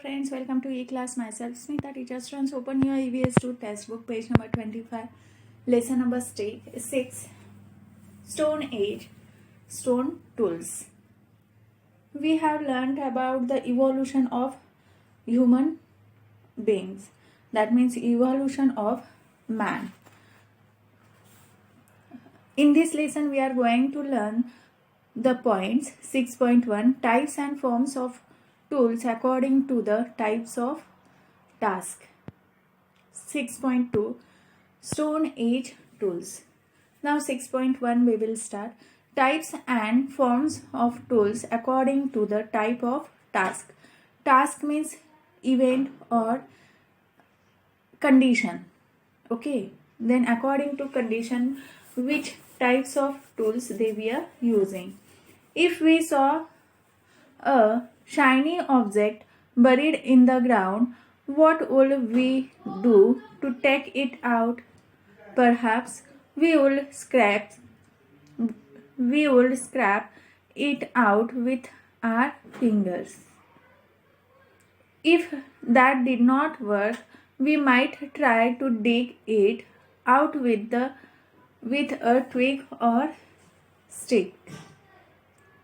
friends, welcome to E-Class. Myself Smita, teacher students. Open your EVS 2 textbook, page number 25, lesson number 6, Stone Age, Stone Tools. We have learned about the evolution of human beings. That means evolution of man. In this lesson, we are going to learn the points 6.1, types and forms of tools according to the types of task. 6.2, Stone Age tools. Now 6.1 we will start. Types and forms of tools according to the type of task. Task means event or condition. Okay. Then according to condition, which types of tools they were using. If we saw a shiny object buried in the ground, what would we do to take it out? Perhaps we would scrap it out with our fingers. If that did not work, we might try to dig it out with a twig or stick.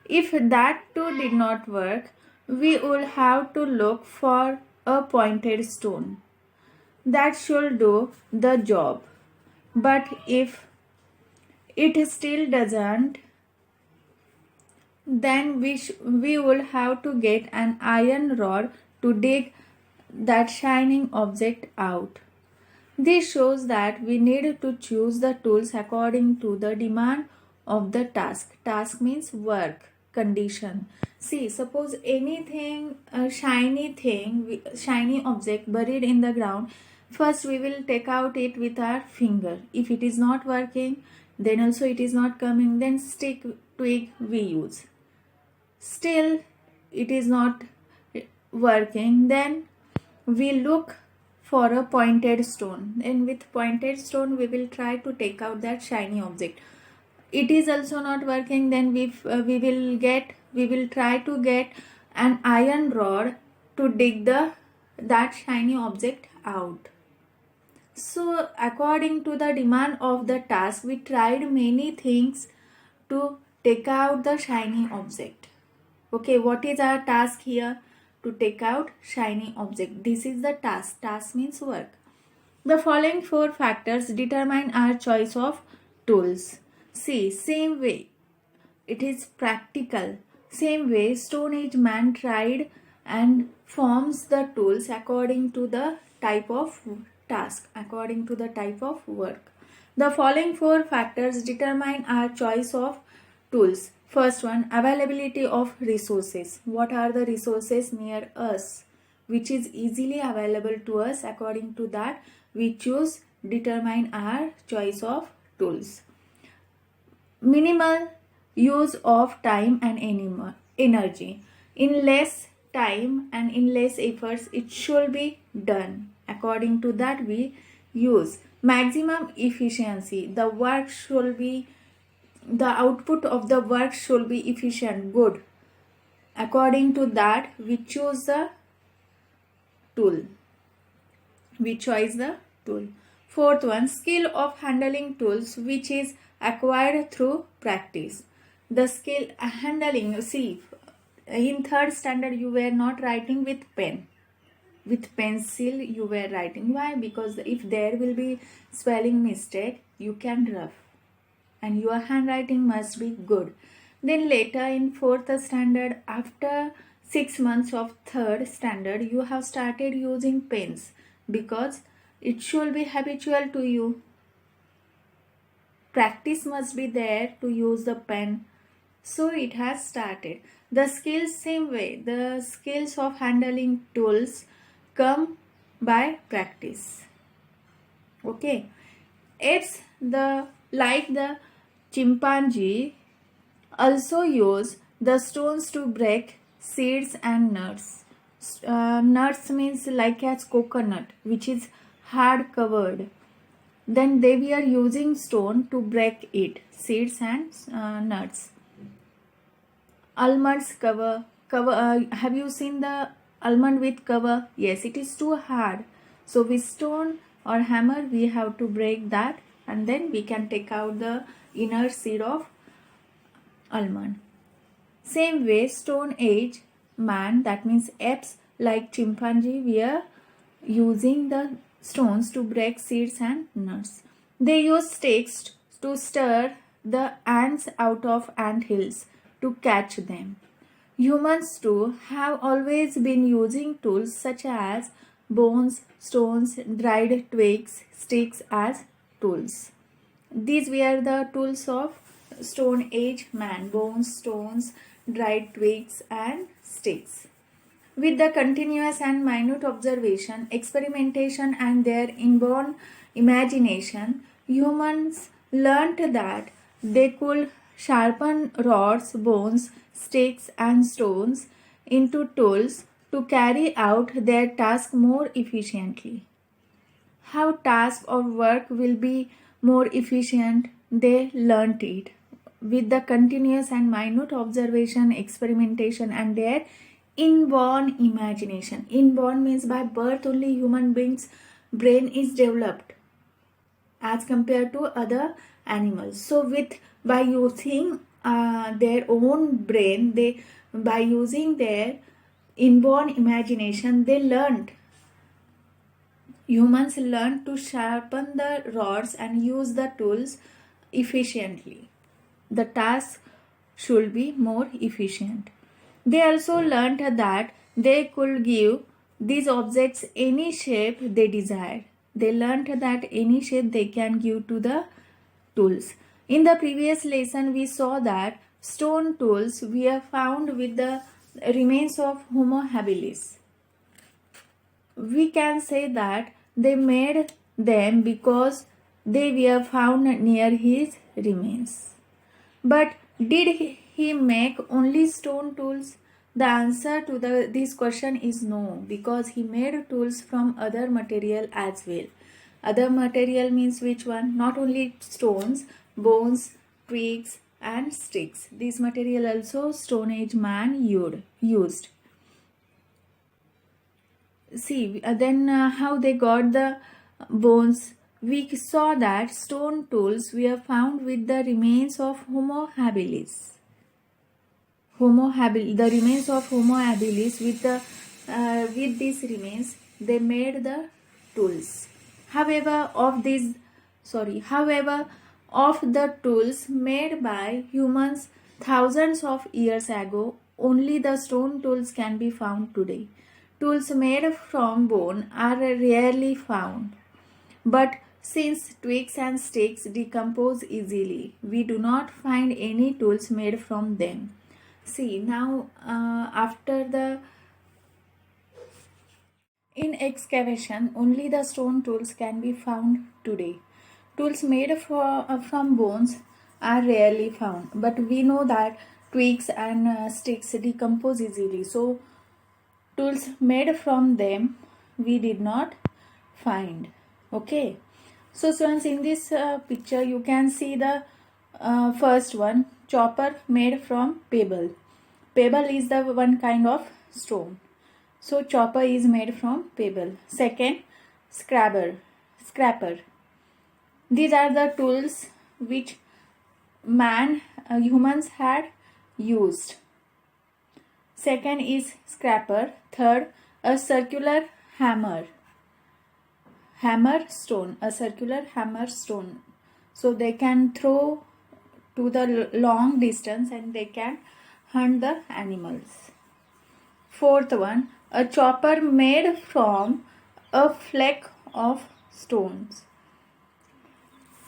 If that too did not work, we would have to look for a pointed stone. That should do the job. But if it still doesn't, then we will have to get an iron rod to dig that shining object out. This shows that we need to choose the tools according to the demand of the task. Task means work, condition. See, suppose anything, a shiny object buried in the ground, first we will take out it with our finger. If it is not working, then also it is not coming, then stick, twig we use. Still it is not working, then we look for a pointed stone, and with pointed stone we will try to take out that shiny object. It is also not working, then we will try to get an iron rod to dig that shiny object out. So according to the demand of the task, we tried many things to take out the shiny object. Okay, what is our task here? To take out shiny object. This is the task. Task means work. The following 4 factors determine our choice of tools. See, same way, it is practical. Same way, Stone Age man tried and forms the tools according to the type of task, according to the type of work. The following 4 factors determine our choice of tools. First one, availability of resources. What are the resources near us, which is easily available to us? According to that, we determine our choice of tools. Minimal use of time and energy. In less time and in less efforts, it should be done. According to that, we use maximum efficiency. The output of the work should be efficient, good. According to that, we choose the tool. Fourth one, skill of handling tools, which is acquired through practice. The skill handling, see, in 3rd standard you were not writing with pen. With pencil you were writing. Why? Because if there will be spelling mistake, you can rough. And your handwriting must be good. Then later in 4th standard, after 6 months of 3rd standard, you have started using pens because it should be habitual to you. Practice must be there to use the pen. So it has started. The skills, same way, the skills of handling tools come by practice. Okay. Apes, like the chimpanzee, also use the stones to break seeds and nuts. Nuts means like as coconut, which is hard covered. Then they were using stone to break it, seeds and nuts. Almonds cover. Have you seen the almond with cover? Yes, it is too hard. So with stone or hammer we have to break that, and then we can take out the inner seed of almond. Same way, Stone Age man, that means apes like chimpanzee, were using the stones to break seeds and nuts. They used sticks to stir the ants out of ant hills to catch them. Humans too have always been using tools such as bones, stones, dried twigs, sticks as tools. These were the tools of Stone Age man: bones, stones, dried twigs, and sticks. With the continuous and minute observation, experimentation, and their inborn imagination, humans learnt that they could sharpen rods, bones, sticks, and stones into tools to carry out their task more efficiently. How task or work will be more efficient, they learnt it with the continuous and minute observation, experimentation, and their inborn imagination. Inborn means by birth only human beings brain is developed as compared to other animals. So with by using their own brain, they by using their inborn imagination, they learned. Humans learn to sharpen the rods and use the tools efficiently. The task should be more efficient. They also learned that they could give these objects any shape they desired. They learned that any shape they can give to the tools. In the previous lesson, we saw that stone tools were found with the remains of Homo habilis. We can say that they made them because they were found near his remains. But did he make only stone tools? The answer to this question is no, because he made tools from other material as well. Other material means which one? Not only stones, bones, twigs, and sticks. This material also Stone Age man used. See, then how they got the bones? We saw that stone tools were found with the remains of Homo habilis. The remains of Homo habilis, with these remains they made the tools. However, of the tools made by humans thousands of years ago, only the stone tools can be found today. Tools made from bone are rarely found. But since twigs and sticks decompose easily, we do not find any tools made from them. See, now in excavation, only the stone tools can be found today. Tools made from bones are rarely found, but we know that twigs and sticks decompose easily. So, tools made from them we did not find. Okay. So, students, in this picture, you can see the first one, chopper made from pebble. Pebble is the one kind of stone. So, chopper is made from pebble. Second, scrapper. These are the tools which humans had used. Second is scraper. Third, a circular hammer. A circular hammer stone. So they can throw to the long distance and they can hunt the animals. Fourth one, a chopper made from a flake of stones.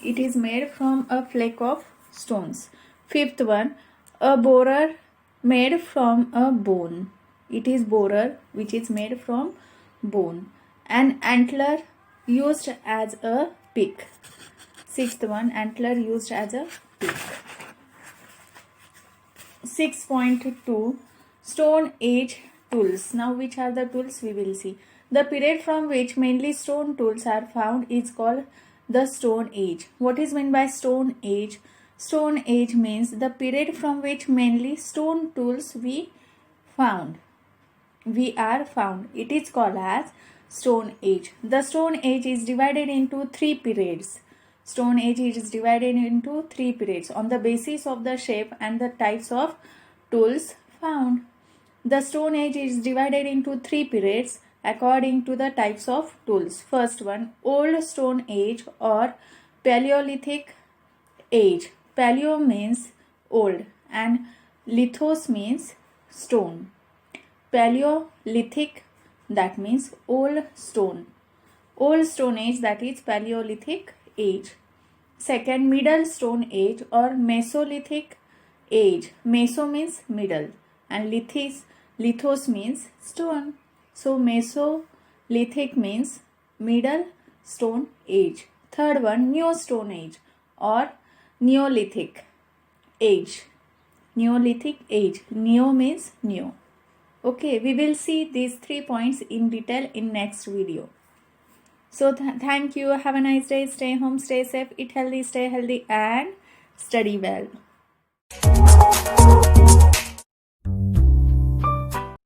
It is made from a flake of stones. Fifth one, a borer made from a bone. It is borer which is made from bone. An antler used as a pick. Sixth one, antler used as a pick. 6.2, Stone Age tools. Now which are the tools we will see. The period from which mainly stone tools are found is called the Stone Age. What is meant by Stone Age? Stone Age means the period from which mainly stone tools we found. we are found. It is called as Stone Age. The Stone Age is divided into 3 periods. Stone Age is divided into 3 periods on the basis of the shape and the types of tools found. The Stone Age is divided into 3 periods according to the types of tools. First one, Old Stone Age or Paleolithic Age. Paleo means old and lithos means stone. Paleolithic, that means old stone. Old Stone Age, that is Paleolithic Age. Second, Middle Stone Age or Mesolithic Age. Meso means middle and lithos means stone. So Mesolithic means middle stone age. Third one, New Stone Age or Neolithic Age. Neolithic Age. Neo means new. Okay, we will see these 3 points in detail in next video. So thank you. Have a nice day. Stay home, stay safe, eat healthy, stay healthy and study well.